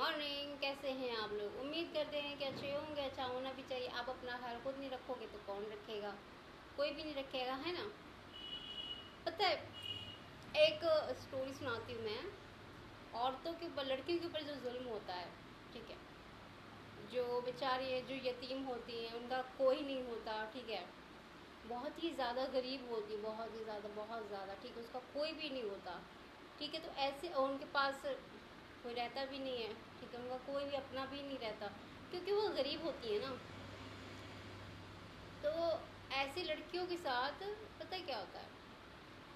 Morning. कैसे हैं आप लोग? उम्मीद करते हैं कि अच्छे होंगे। अच्छा होना भी चाहिए। आप अपना ख्याल खुद नहीं रखोगे तो कौन रखेगा? कोई भी नहीं रखेगा, है ना। पता है, एक स्टोरी सुनाती हूँ मैं। औरतों के ऊपर, लड़कियों के ऊपर जो जुल्म होता है, ठीक है, जो बेचारी जो यतीम होती हैं, उनका कोई नहीं होता, ठीक है, बहुत ही ज़्यादा गरीब होती, बहुत ही ज़्यादा, बहुत ज़्यादा, ठीक है, उसका कोई भी नहीं होता, ठीक है, तो ऐसे उनके पास कोई रहता भी नहीं है, ठीक है, उनका कोई भी अपना भी नहीं रहता, क्योंकि वो गरीब होती है ना। तो ऐसी लड़कियों के साथ पता है क्या होता है?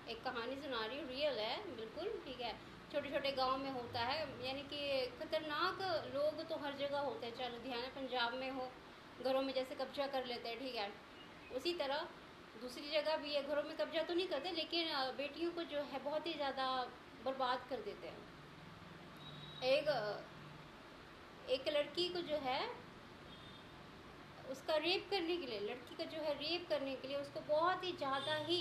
एक कहानी सुना रही हूँ, रियल है बिल्कुल, ठीक है। छोटे छोटे गांव में होता है, यानी कि खतरनाक लोग तो हर जगह होते हैं, चाहे लुधियाना पंजाब में हो, घरों में जैसे कब्जा कर लेते हैं, ठीक है, उसी तरह दूसरी जगह भी है, घरों में कब्जा तो नहीं करते, लेकिन बेटियों को जो है बहुत ही ज़्यादा बर्बाद कर देते हैं। एक एक लड़की को जो है, उसका रेप करने के लिए, लड़की का जो है रेप करने के लिए उसको बहुत ही ज़्यादा ही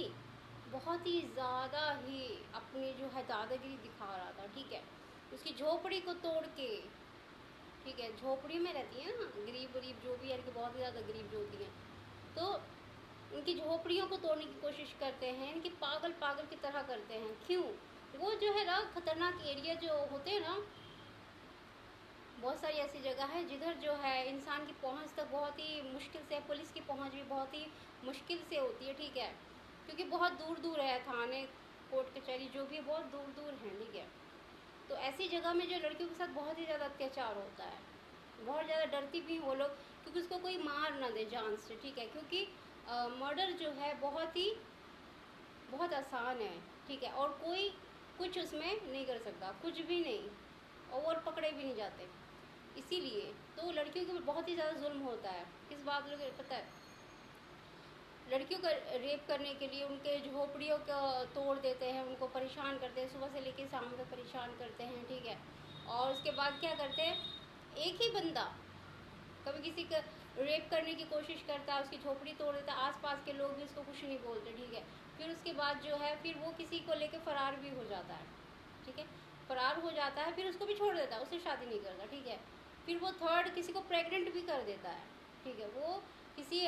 अपनी जो है दादागिरी दिखा रहा था, ठीक है। उसकी झोपड़ी को तोड़ के, ठीक है, झोपड़ी में रहती है ना गरीब गरीब जो भी है, कि बहुत ही ज़्यादा गरीब जो होती हैं, तो उनकी झोपड़ियों को तोड़ने की कोशिश करते हैं, इनकी पागल पागल की तरह करते हैं। क्यों? वो जो है ना, खतरनाक एरिया जो होते हैं ना, बहुत सारी ऐसी जगह है जिधर जो है इंसान की पहुंच तक बहुत ही मुश्किल से, पुलिस की पहुंच भी बहुत ही मुश्किल से होती है, ठीक है, क्योंकि बहुत दूर दूर है थाने, कोर्ट कचहरी जो भी है बहुत दूर दूर हैं, ठीक है। तो ऐसी जगह में जो लड़कियों के साथ बहुत ही ज़्यादा अत्याचार होता है, बहुत ज़्यादा डरती भी वो लोग, क्योंकि उसको कोई मार ना दे जान से, ठीक है, क्योंकि मर्डर जो है बहुत आसान है, ठीक है, और कोई कुछ उसमें नहीं कर सकता, कुछ भी नहीं, और पकड़े भी नहीं जाते। इसीलिए तो लड़कियों के ऊपर बहुत ही ज़्यादा जुल्म होता है। किस बात लोग पता है? लड़कियों का रेप करने के लिए उनके झोपड़ियों को तोड़ देते हैं, उनको परेशान करते हैं, सुबह से लेकर शाम तक परेशान करते हैं, ठीक है। और उसके बाद क्या करते हैं, एक ही बंदा कभी किसी का रेप करने की कोशिश करता है, उसकी झोपड़ी तोड़ देता है, आसपास के लोग भी उसको कुछ नहीं बोलते, ठीक है। फिर उसके बाद जो है, फिर वो किसी को लेकर फरार भी हो जाता है, ठीक है, फरार हो जाता है, फिर उसको भी छोड़ देता है, उससे शादी नहीं करता, ठीक है। फिर वो थर्ड किसी को प्रेग्नेंट भी कर देता है, ठीक है, वो किसी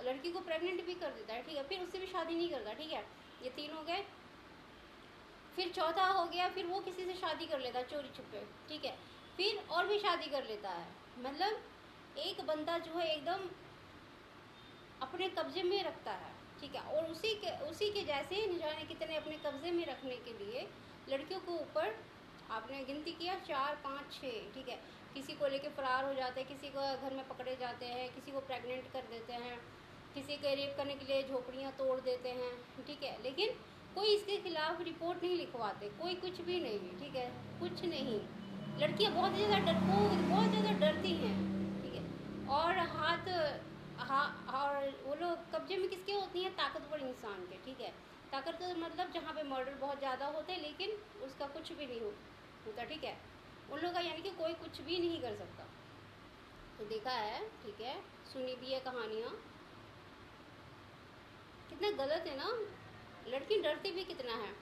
लड़की को प्रेग्नेंट भी कर देता है, ठीक है, फिर उससे भी शादी नहीं करता, ठीक है। ये तीन हो गए। फिर चौथा हो गया, फिर वो किसी से शादी कर लेता है चोरी छुपे, ठीक है, फिर और भी शादी कर लेता है। मतलब एक बंदा जो है एकदम अपने कब्जे में रखता है, ठीक है, और उसी के जैसे न जाने कितने अपने कब्जे में रखने के लिए लड़कियों के ऊपर, आपने गिनती किया, 4 5 6, ठीक है, किसी को लेके फरार हो जाते हैं, किसी को घर में पकड़े जाते हैं, किसी को प्रेग्नेंट कर देते हैं, किसी के रेप करने के लिए झोपड़ियाँ तोड़ देते हैं, ठीक है, लेकिन कोई इसके खिलाफ रिपोर्ट नहीं लिखवाते, कोई कुछ भी नहीं, ठीक है, कुछ नहीं। लड़कियाँ बहुत ज़्यादा डरपोक, बहुत ज़्यादा डरती हैं, ठीक है, और हाथ, हाँ, और वो लोग कब्जे में किसके होती हैं? ताकतवर इंसान के, ठीक है। ताकतवर मतलब जहाँ पे मर्डर बहुत ज़्यादा होते हैं, लेकिन उसका कुछ भी नहीं होता, ठीक है, उन लोगों का, यानी कि कोई कुछ भी नहीं कर सकता। तो देखा है, ठीक है, सुनी भी है कहानियाँ, कितना गलत है ना। लड़की डरती भी कितना है।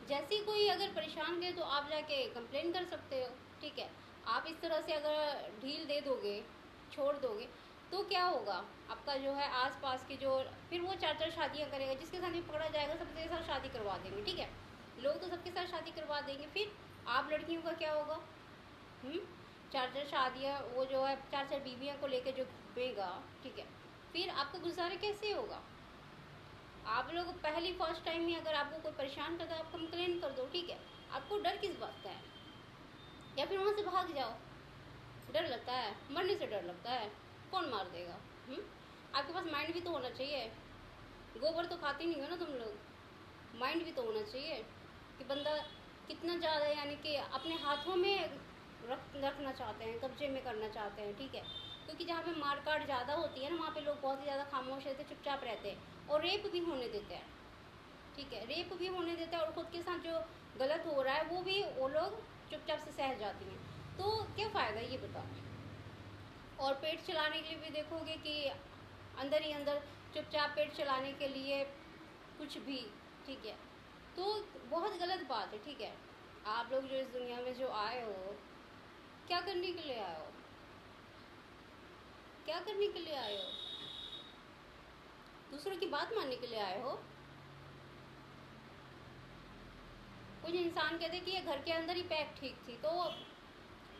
जैसे ही कोई अगर परेशान करे तो आप जाके कंप्लेन कर सकते हो, ठीक है। आप इस तरह से अगर ढील दे दोगे, छोड़ दोगे, तो क्या होगा? आपका जो है आसपास के जो, फिर वो 4 4 शादियां करेगा, जिसके साथ भी पकड़ा जाएगा सबके साथ शादी करवा देंगे, ठीक है, लोग तो सबके साथ शादी करवा देंगे, फिर आप लड़कियों का क्या होगा? 4 4 शादियाँ, वो जो है 4 4 बीवियाँ को लेकर जो घूमेगा, ठीक है, फिर आपका गुजारा कैसे होगा? आप लोग पहली फर्स्ट टाइम में अगर आपको कोई परेशान करता है, आप कंप्लेन कर दो, ठीक है, आपको डर किस बात का है? या फिर वहाँ से भाग जाओ। डर लगता है? मरने से डर लगता है? कौन मार देगा? आपके पास माइंड भी तो होना चाहिए। गोबर तो खाती नहीं हो ना तुम लोग, माइंड भी तो होना चाहिए कि बंदा कितना ज़्यादा, यानी कि अपने हाथों में रखना चाहते हैं, कब्जे में करना चाहते हैं, ठीक है, क्योंकि जहाँ पे मार काट ज़्यादा होती है ना, वहाँ पे लोग बहुत ही ज़्यादा खामोश रहते, चुपचाप रहते हैं, और रेप भी होने देते हैं, ठीक है, रेप भी होने देते हैं, और खुद के साथ जो गलत हो रहा है वो लोग चुपचाप से सह जाती हैं। तो क्या फ़ायदा, ये बताओ। और पेट चलाने के लिए भी देखोगे कि अंदर ही अंदर चुपचाप पेट चलाने के लिए कुछ भी, ठीक है, तो बहुत गलत बात है, ठीक है। आप लोग जो इस दुनिया में जो आए हो, क्या करने के लिए आए हो? क्या करने के लिए आए हो? दूसरों की बात मानने के लिए आए हो? कुछ इंसान कहते कि ये घर के अंदर ही पैक ठीक थी, तो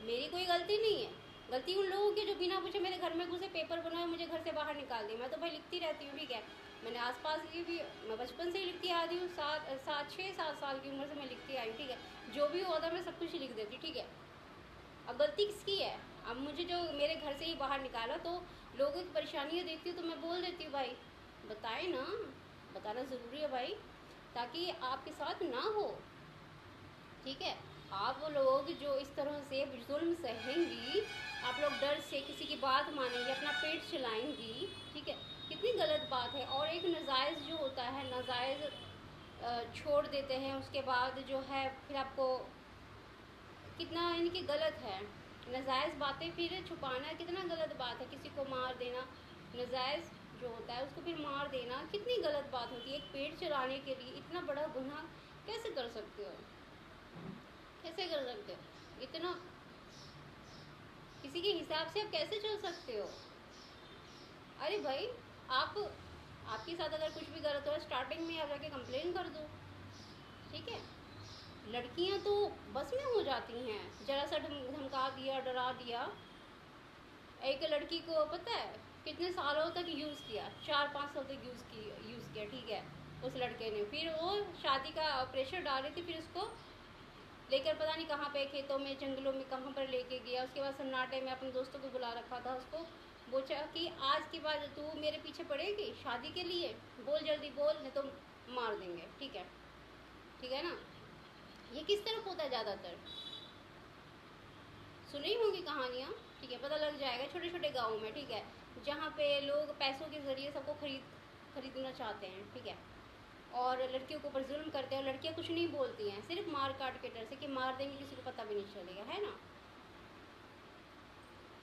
मेरी कोई गलती नहीं है। गलती उन लोगों की जो बिना पूछे मेरे घर में घुसे, पेपर बनाए, मुझे घर से बाहर निकाल दिया। मैं तो भाई लिखती रहती हूँ, ठीक है। मैंने आसपास की भी, मैं बचपन से ही लिखती आ रही हूँ, 6-7 साल की उम्र से मैं लिखती आई हूँ, ठीक है। जो भी होता है मैं सब कुछ लिख देती, ठीक है। अब गलती किसकी है? अब मुझे जो मेरे घर से ही बाहर निकाला, तो लोगों की परेशानियाँ देखती हूँ तो मैं बोल देती हूँ भाई, बताए ना, बताना ज़रूरी है भाई, ताकि आपके साथ ना हो, ठीक है। आप वो लोग जो इस तरह से जुल्म सहेंगी, आप लोग डर से किसी की बात मानेंगी, अपना पेट चलाएंगी, ठीक है, कितनी गलत बात है। और एक नाजायज़ जो होता है, नाजायज़ छोड़ देते हैं, उसके बाद जो है फिर आपको कितना इनकी गलत है। नाजायज़ बातें फिर छुपाना कितना गलत बात है। किसी को मार देना, नाजायज़ जो होता है उसको फिर मार देना कितनी गलत बात होती है। एक पेट चलाने के लिए इतना बड़ा गुनाह कैसे कर सकते हो? कैसे कर सकते हो इतना? किसी के हिसाब से आप कैसे चल सकते हो? अरे भाई, आप, आपके साथ अगर कुछ भी गलत हो, स्टार्टिंग में आप जाके कंप्लेन कर दो, ठीक है। लड़कियां तो बस में हो जाती हैं, जरा सा धमका दिया, डरा दिया। एक लड़की को पता है कितने सालों तक यूज़ किया, 4-5 साल तक यूज़ किया, ठीक है, उस लड़के ने। फिर वो शादी का प्रेशर डाल रही थी, फिर उसको लेकर पता नहीं कहाँ पे, खेतों में, जंगलों में, कहाँ पर लेके गया। उसके बाद सन्नाटे में अपने दोस्तों को बुला रखा था, उसको बोला कि आज के बाद तू मेरे पीछे पड़ेगी शादी के लिए, बोल जल्दी बोल, नहीं तो मार देंगे, ठीक है, ठीक है ना। ये किस तरफ होता है ज़्यादातर? सुनी होंगी कहानियाँ, ठीक है, पता लग जाएगा। छोटे छोटे गाँव में, ठीक है, जहाँ पे लोग पैसों के ज़रिए सबको खरीदना चाहते हैं, ठीक है, और लड़कियों के ऊपर जुल्म करते हैं, और लड़कियाँ कुछ नहीं बोलती हैं, सिर्फ मार काट के डर से कि मार देंगे, किसी को पता भी नहीं चलेगा, है ना।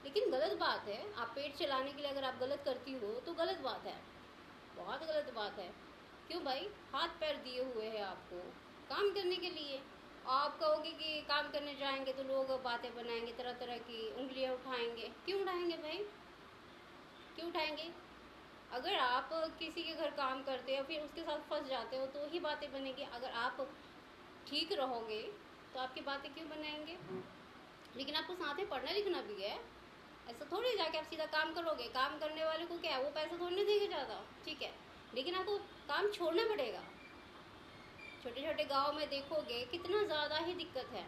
लेकिन गलत बात है, आप पेट चलाने के लिए अगर आप गलत करती हो तो गलत बात है, बहुत गलत बात है। क्यों भाई? हाथ पैर दिए हुए हैं आपको काम करने के लिए। आप कहोगे कि काम करने जाएंगे तो लोग बातें बनाएंगे, तरह तरह की उंगलियां उठाएंगे। क्यों उठाएंगे भाई? क्यों उठाएंगे? अगर आप किसी के घर काम करते हो, फिर उसके साथ फंस जाते हो, तो ही बातें बनेगी। अगर आप ठीक रहोगे तो आपकी बातें क्यों बनाएंगे? लेकिन आपको साथ में पढ़ना लिखना भी है। ऐसा थोड़ी जाके आप सीधा काम करोगे। काम करने वाले को क्या है, वो पैसा थोड़ी ना देंगे ज़्यादा, ठीक है, लेकिन आपको काम छोड़ना पड़ेगा। छोटे छोटे गांव में देखोगे कितना ज़्यादा ही दिक्कत है,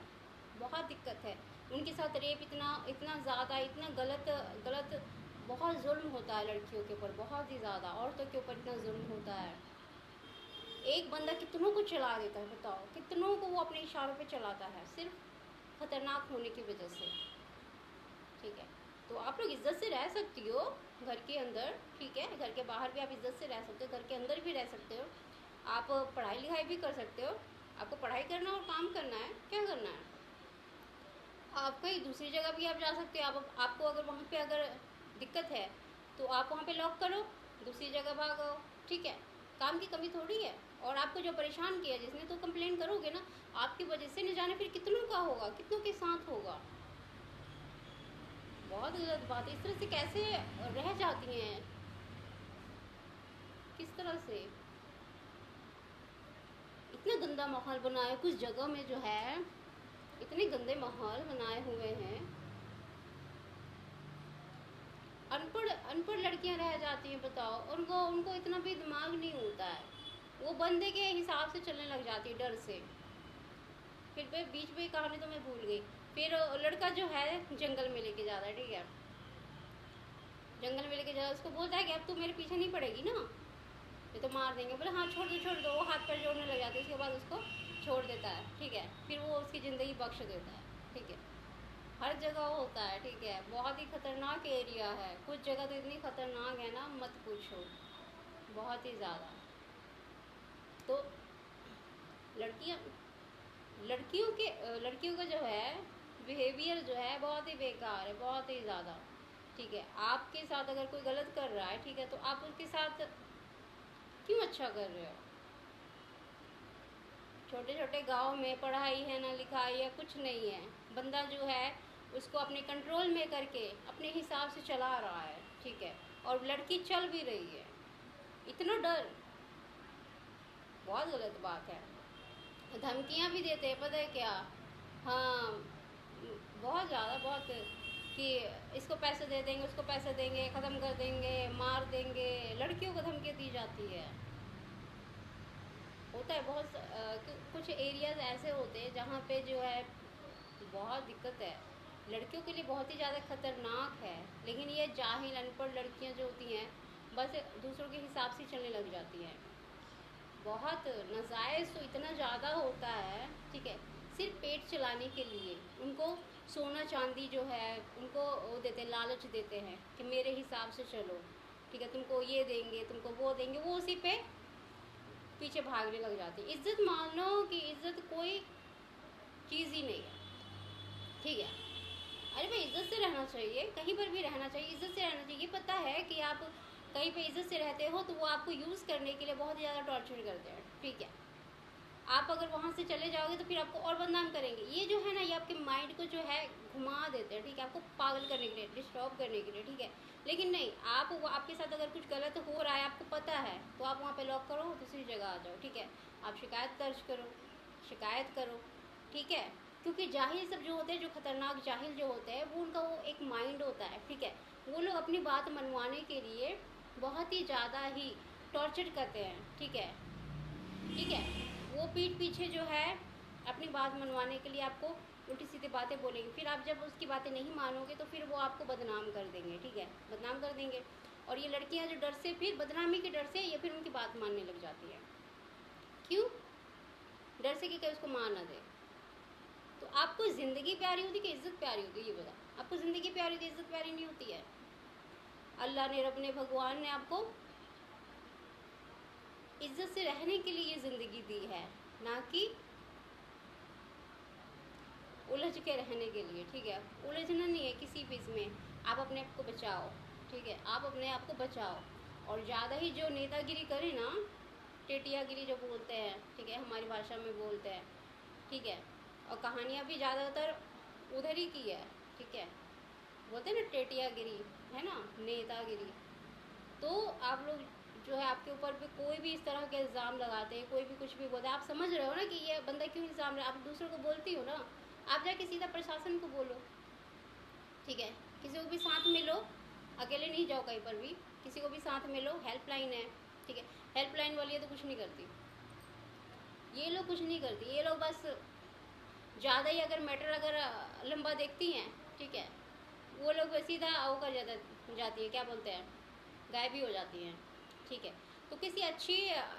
बहुत दिक्कत है। उनके साथ रेप इतना इतना ज़्यादा, इतना गलत गलत, बहुत जुल्म होता है लड़कियों के ऊपर, बहुत ही ज़्यादा। औरतों के ऊपर इतना जुल्म होता है। एक बंदा कितनों को चला देता है, बताओ, कितनों को वो अपने इशारों पे चलाता है, सिर्फ खतरनाक होने की वजह से, ठीक है। तो आप लोग इज्जत से रह सकती हो घर के अंदर, ठीक है, घर के बाहर भी आप इज्जत से रह सकते हो, घर के अंदर भी रह सकते हो। आप पढ़ाई लिखाई भी कर सकते हो। आपको पढ़ाई करना और काम करना है, क्या करना है, आप कहीं दूसरी जगह भी आप जा सकते हो। आपको अगर वहाँ पे अगर दिक्कत है तो आप वहाँ पे लॉक करो, दूसरी जगह भागो, ठीक है। काम की कमी थोड़ी है। और आपको जो परेशान किया जिसने, तो कंप्लेन करोगे ना, आपकी वजह से न जाने फिर कितनों का होगा, कितनों के साथ होगा। बहुत गलत बात है। इस तरह से कैसे रह जाती हैं, किस तरह से? इतना गंदा माहौल बनाया कुछ जगह में, जो है इतने गंदे माहौल बनाए हुए हैं। अनपढ़ अनपढ़ लड़कियां रह जाती हैं, बताओ, उनको उनको इतना भी दिमाग नहीं होता है। वो बंदे के हिसाब से चलने लग जाती है, डर से। फिर पे बीच में कहानी तो मैं भूल गई। फिर लड़का जो है जंगल में लेके जाता है, ठीक है, जंगल में लेके जाता, उसको बोलता है कि अब तू मेरे पीछे नहीं पड़ेगी ना, ये तो मार देंगे। बोले हाँ छोड़ दो छोड़ दो। वो हाथ पैर जोड़ने लग जाते हैं, उसके बाद उसको छोड़ देता है, ठीक है। फिर वो उसकी ज़िंदगी बख्श देता है, ठीक है। हर जगह होता है, ठीक है। बहुत ही खतरनाक एरिया है। कुछ जगह तो इतनी खतरनाक है ना, मत पूछो, बहुत ही ज़्यादा। तो लड़कियाँ, लड़कियों का जो है बिहेवियर जो है बहुत ही बेकार है, बहुत ही ज़्यादा, ठीक है। आपके साथ अगर कोई गलत कर रहा है, ठीक है, तो आप उसके साथ क्यों अच्छा कर रहे हो? छोटे छोटे गांव में पढ़ाई है ना, लिखाई है, कुछ नहीं है। बंदा जो है उसको अपने कंट्रोल में करके अपने हिसाब से चला रहा है, ठीक है, और लड़की चल भी रही है, इतना डर बहुत गलत बात है। धमकियाँ भी देते हैं, पता है क्या? हाँ, बहुत ज़्यादा, बहुत, कि इसको पैसे दे देंगे, उसको पैसे देंगे, ख़त्म कर देंगे, मार देंगे, लड़कियों को धमकी दी जाती है। होता है बहुत कुछ एरियाज़ ऐसे होते हैं जहाँ पे जो है बहुत दिक्कत है, लड़कियों के लिए बहुत ही ज़्यादा ख़तरनाक है। लेकिन ये जाहिल अनपढ़ लड़कियाँ जो होती हैं बस दूसरों के हिसाब से चलने लग जाती हैं। बहुत नाजायज़ तो इतना ज़्यादा होता है, ठीक है, सिर्फ पेट चलाने के लिए उनको सोना चांदी जो है उनको वो देते हैं, लालच देते हैं कि मेरे हिसाब से चलो, ठीक है, तुमको ये देंगे, तुमको वो देंगे, वो उसी पे पीछे भागने लग जाती है। इज्जत मान लो कि इज्जत कोई चीज़ ही नहीं है, ठीक है। अरे भाई इज्जत से रहना चाहिए, कहीं पर भी रहना चाहिए, इज्जत से रहना चाहिए। पता है कि आप कहीं पे इज्जत से रहते हो तो वो आपको यूज़ करने के लिए बहुत ज़्यादा टॉर्चर करते हैं, ठीक है। आप अगर वहाँ से चले जाओगे तो फिर आपको और बदनाम करेंगे। ये जो है ना, ये आपके माइंड को जो है घुमा देते हैं, ठीक है, आपको पागल करने के लिए, डिस्टर्ब करने के लिए, ठीक है। लेकिन नहीं, आप आपके साथ अगर कुछ गलत हो रहा है, आपको पता है, तो आप वहाँ पे लॉक करो, दूसरी जगह आ जाओ, ठीक है। आप शिकायत दर्ज करो, शिकायत करो, ठीक है। क्योंकि जाहिल सब जो होते हैं, जो खतरनाक जाहिल जो होते हैं, वो उनका वो एक माइंड होता है, ठीक है। वो लोग अपनी बात मनवाने के लिए बहुत ही ज़्यादा ही टॉर्चर करते हैं, ठीक है, ठीक है। वो पीठ पीछे जो है अपनी बात मनवाने के लिए आपको उल्टी सीधी बातें बोलेंगे, फिर आप जब उसकी बातें नहीं मानोगे तो फिर वो आपको बदनाम कर देंगे, ठीक है, बदनाम कर देंगे। और ये लड़कियां जो डर से, फिर बदनामी के डर से ये फिर उनकी बात मानने लग जाती है। क्यों? डर से कि कहीं उसको मार ना दे। तो आपको ज़िंदगी प्यारी होती कि इज्जत प्यारी होती है, ये बता। आपको ज़िंदगी प्यारी होती, इज्जत प्यारी नहीं होती है। अल्लाह ने, रब ने, भगवान ने आपको इज्जत से रहने के लिए ये ज़िंदगी दी है, ना कि उलझ के रहने के लिए, ठीक है। उलझना नहीं है किसी भी इसमें, आप अपने आप को बचाओ, ठीक है, आप अपने आप को बचाओ। और ज़्यादा ही जो नेतागिरी करे ना, टेटियागिरी जो बोलते हैं, ठीक है, हमारी भाषा में बोलते हैं, ठीक है। और कहानियाँ भी ज़्यादातर उधर ही की है, ठीक है, बोलते हैं ना टेटियागिरी, है ना, नेतागिरी। तो आप लोग जो है आपके ऊपर पे कोई भी इस तरह के इल्ज़ाम लगाते हैं, कोई भी कुछ भी बोलते हैं, आप समझ रहे हो ना कि ये बंदा क्यों इल्ज़ाम आप दूसरों को बोलती हो ना, आप जाके सीधा प्रशासन को बोलो, ठीक है। किसी को भी साथ में लो, अकेले नहीं जाओ कहीं पर भी, किसी को भी साथ में लो, हेल्पलाइन है, ठीक है। हेल्पलाइन वाली है तो कुछ नहीं करती, ये लोग कुछ नहीं करती, ये लोग बस ज़्यादा ही अगर मैटर अगर लंबा देखती हैं, ठीक है, वो लोग सीधा वो कर जाती है, क्या बोलते हैं, गायब भी हो जाती हैं, ठीक है। तो किसी अच्छी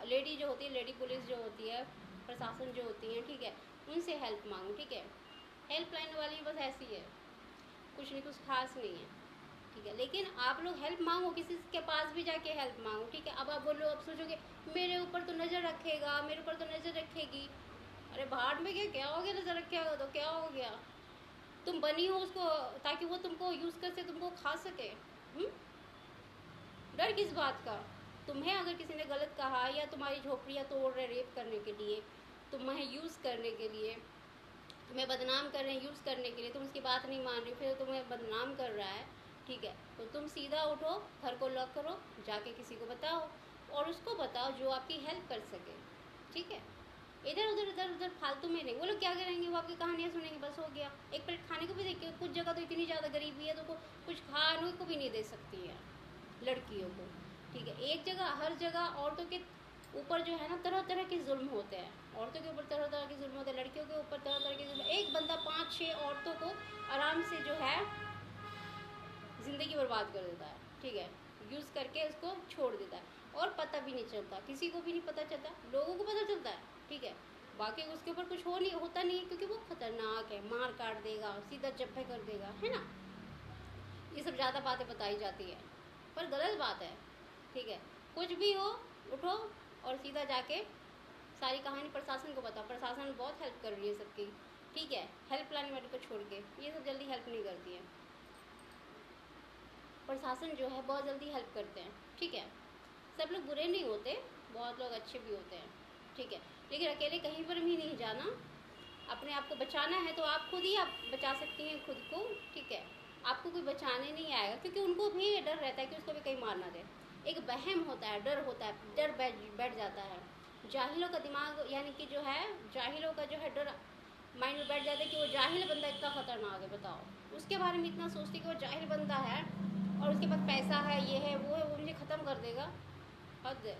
लेडी जो होती है, लेडी पुलिस जो होती है, प्रशासन जो होती है, ठीक है, उनसे हेल्प मांगो, ठीक है। हेल्पलाइन वाली बस ऐसी है, कुछ नहीं, कुछ खास नहीं है, ठीक है। लेकिन आप लोग हेल्प मांगो, किसी के पास भी जाके हेल्प मांगो, ठीक है। अब आप बोलो, अब सोचोगे मेरे ऊपर तो नज़र रखेगा, मेरे ऊपर तो नज़र रखेगी, अरे भाड़ में क्या हो गया, नज़र रखेगा तो क्या हो गया? तुम बनी हो उसको ताकि वो तुमको यूज़ कर से तुमको खा सके। डर किस बात का? तुम्हें अगर किसी ने गलत कहा या तुम्हारी झोपड़ियाँ तोड़ रहे रेप करने के लिए, तुम्हें यूज़ करने के लिए, तुम्हें बदनाम कर रहे हैं यूज़ करने के लिए, तुम उसकी बात नहीं मान रही, फिर तुम्हें बदनाम कर रहा है, ठीक है, तो तुम सीधा उठो, घर को लॉक करो, जाके किसी को बताओ, और उसको बताओ जो आपकी हेल्प कर सके, ठीक है। इधर उधर फालतू में नहीं। वो लोग क्या करेंगे, वो आपकी कहानियाँ सुनेंगे, बस हो गया। एक प्लेट खाने को भी देखिए, कुछ जगह तो इतनी ज़्यादा गरीबी है तो कुछ खाने को भी नहीं दे सकती है लड़कियों को, ठीक है। एक जगह, हर जगह औरतों के ऊपर जो है ना तरह तरह के जुल्म होते हैं, औरतों के ऊपर तरह तरह के जुल्म होते हैं, लड़कियों के ऊपर तरह तरह के जुल्म। एक बंदा 5-6 औरतों को आराम से जो है ज़िंदगी बर्बाद कर देता है, ठीक है, यूज़ करके उसको छोड़ देता है, और पता भी नहीं चलता, किसी को भी नहीं पता चलता, लोगों को पता चलता है, ठीक है, बाकी उसके ऊपर कुछ होता नहीं है, क्योंकि वो खतरनाक है, मार काट देगा, सीधा जब्बे कर देगा, है ना। ये सब ज़्यादा बातें बताई जाती है, पर गलत बात है, ठीक है। कुछ भी हो, उठो और सीधा जाके सारी कहानी प्रशासन को बताओ। प्रशासन बहुत हेल्प कर रही है सबकी, ठीक है, हेल्प लाने वाले को छोड़ के ये सब जल्दी हेल्प नहीं करती है। प्रशासन जो है बहुत जल्दी हेल्प करते हैं, ठीक है। सब लोग बुरे नहीं होते, बहुत लोग अच्छे भी होते हैं, ठीक है। लेकिन अकेले कहीं पर भी नहीं जाना, अपने आप को बचाना है तो आप खुद ही आप बचा सकती हैं खुद को, ठीक है। आपको कोई बचाने नहीं आएगा, क्योंकि उनको भी डर रहता है कि उसको भी कहीं मार ना दे। एक वहम होता है, डर होता है, डर बैठ जाता है। जाहिलों का दिमाग यानी कि जो है, जाहिलों का जो है डर माइंड में बैठ जाता है कि वो जाहिल बंदा इतना खतरनाक है, बताओ। उसके बारे में इतना सोचते कि वो जाहिल बंदा है और उसके पास पैसा है, ये है वो है, वो मुझे ख़त्म कर देगा। हद है,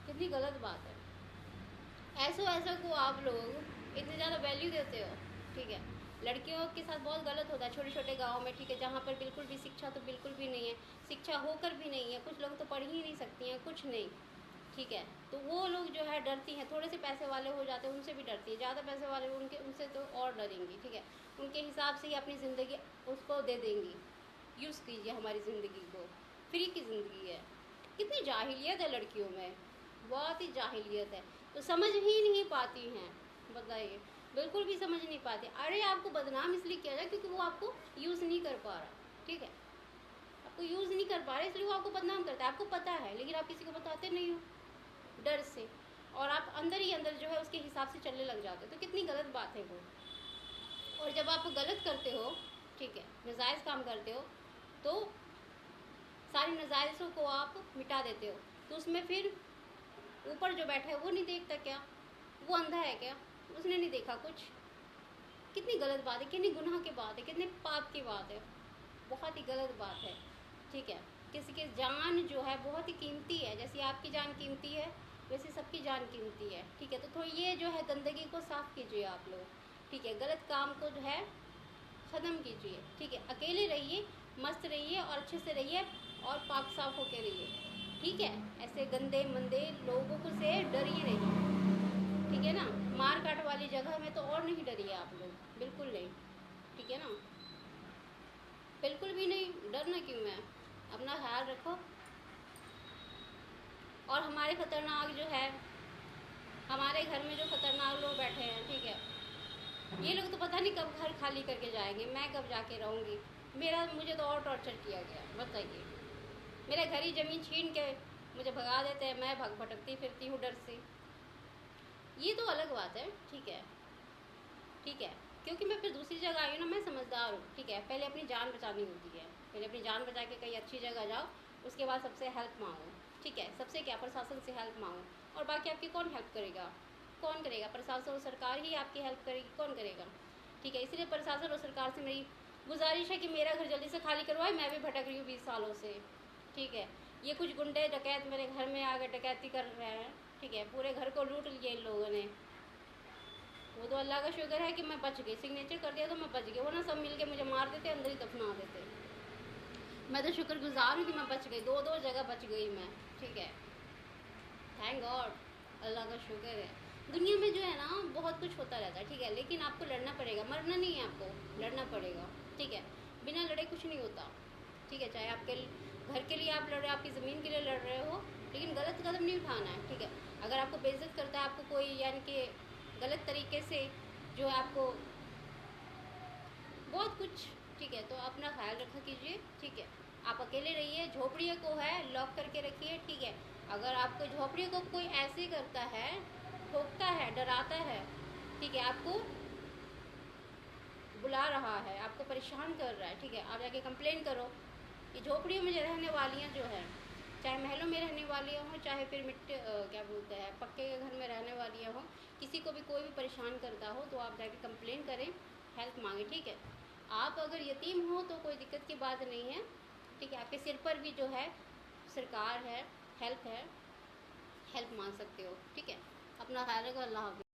कितनी गलत बात है। ऐसा को आप लोग इतनी ज़्यादा वैल्यू देते हो, ठीक है। लड़कियों के साथ बहुत गलत होता है छोटे छोटे गाँव में, ठीक है, जहाँ पर बिल्कुल भी शिक्षा तो बिल्कुल भी नहीं है, शिक्षा होकर भी नहीं है, कुछ लोग तो पढ़ ही नहीं सकती हैं, कुछ नहीं, ठीक है। तो वो लोग जो है डरती हैं, थोड़े से पैसे वाले हो जाते हैं उनसे भी डरती है, ज़्यादा पैसे वाले उनसे तो और डरेंगी, ठीक है। उनके हिसाब से ही अपनी ज़िंदगी उसको दे देंगी, यूज़ कीजिए हमारी ज़िंदगी को, फ्री की ज़िंदगी है। कितनी जाहिलियत है लड़कियों में, बहुत ही जाहिलियत है, तो समझ ही नहीं पाती हैं, बताइए, बिल्कुल भी समझ नहीं पाती। अरे आपको बदनाम इसलिए किया जाए क्योंकि वो आपको यूज़ नहीं कर पा रहा, ठीक है, आपको यूज़ नहीं कर पा रहा इसलिए वो आपको बदनाम करता है, आपको पता है, लेकिन आप किसी को बताते नहीं हो डर से, और आप अंदर ही अंदर जो है उसके हिसाब से चलने लग जाते हो, तो कितनी गलत बात है वो। और जब आप गलत करते हो, ठीक है, नजायज़ काम करते हो, तो सारी नजायज़ों को आप मिटा देते हो, तो उसमें फिर ऊपर जो बैठा है वो नहीं देखता क्या? वो अंधा है क्या? उसने नहीं देखा कुछ? कितनी गलत बात है, कितनी गुनाह की बात है, कितने पाप की बात है, बहुत ही गलत बात है, ठीक है। किसी की जान जो है बहुत ही कीमती है, जैसी आपकी जान कीमती है वैसे सबकी जान कीमती है, ठीक है। तो थोड़ी ये जो है गंदगी को साफ़ कीजिए आप लोग, ठीक है, गलत काम को जो है ख़त्म कीजिए, ठीक है। अकेले रहिए, मस्त रहिए और अच्छे से रहिए और पाक साफ होके रहिए, ठीक है। ऐसे गंदे मंदे लोगों को से डरिए नहीं, ठीक है ना। मार काट वाली जगह में तो और नहीं डरिए आप लोग, बिल्कुल नहीं, ठीक है ना, बिल्कुल भी नहीं, डरना क्यों है, अपना ख्याल रखो। और हमारे खतरनाक जो है, हमारे घर में जो खतरनाक लोग बैठे हैं, ठीक है, ये लोग तो पता नहीं कब घर खाली करके जाएंगे, मैं कब जाके रहूँगी। मुझे तो और टॉर्चर किया गया, बताइए। मेरे घर ही ज़मीन छीन के मुझे भगा देते हैं, मैं भटकती फिरती हूँ डर से। ये तो अलग बात है, ठीक है, ठीक है, क्योंकि मैं फिर दूसरी जगह आई हूँ ना, मैं समझदार हूँ, ठीक है। पहले अपनी जान बचानी होती है, पहले अपनी जान बचा के कहीं अच्छी जगह जाओ, उसके बाद सबसे हेल्प मांगो, ठीक है। सबसे क्या, प्रशासन से हेल्प मांगो, और बाकी आपकी कौन हेल्प करेगा? कौन करेगा? प्रशासन और सरकार ही आपकी हेल्प करेगी, कौन करेगा, ठीक है। इसलिए प्रशासन और सरकार से मेरी गुजारिश है कि मेरा घर जल्दी से खाली करवाए, मैं भी भटक रही हूँ 20 सालों से, ठीक है। ये कुछ गुंडे डकैत मेरे घर में आकर डकैती कर रहे हैं, ठीक है, पूरे घर को लूट लिए इन लोगों ने। वो तो अल्लाह का शुक्र है कि मैं बच गई, सिग्नेचर कर दिया तो मैं बच गई, वरना सब मिलके मुझे मार देते, अंदर ही दफना देते। मैं तो शुक्रगुजार हूँ कि मैं बच गई, दो जगह बच गई मैं, ठीक है, थैंक गॉड, अल्लाह का शुक्र है। दुनिया में जो है ना बहुत कुछ होता रहता है, ठीक है, लेकिन आपको लड़ना पड़ेगा, मरना नहीं है, आपको लड़ना पड़ेगा, ठीक है। बिना लड़े कुछ नहीं होता, ठीक है। चाहे आपके घर के लिए आप लड़ रहे हो, आपकी ज़मीन के लिए लड़ रहे हो, लेकिन गलत कदम नहीं उठाना है, ठीक है। अगर आपको बेइज्जत करता है, आपको कोई यानी कि गलत तरीके से जो है आपको बहुत कुछ, ठीक है, तो अपना ख्याल रखा कीजिए, ठीक है। आप अकेले रहिए, झोपड़ियों को है लॉक करके रखिए, ठीक है। अगर आपको झोपड़ियों को कोई ऐसे करता है, ठोकता है, डराता है, ठीक है, आपको बुला रहा है, आपको परेशान कर रहा है, ठीक है, आप जाके कंप्लेन करो। ये झोपड़ियों में जो रहने वालियाँ जो है, चाहे महलों में रहने वाली हों, चाहे फिर मिट्टी क्या बोलते हैं पक्के के घर में रहने वाली हों, किसी को भी कोई भी परेशान करता हो तो आप जाके कंप्लेन करें, हेल्प मांगे, ठीक है। आप अगर यतीम हो तो कोई दिक्कत की बात नहीं है, ठीक है। आपके सिर पर भी जो है सरकार है, हेल्प मांग सकते हो, ठीक है। अपना ख्याल रखो, अल्लाह हाफ़िज़।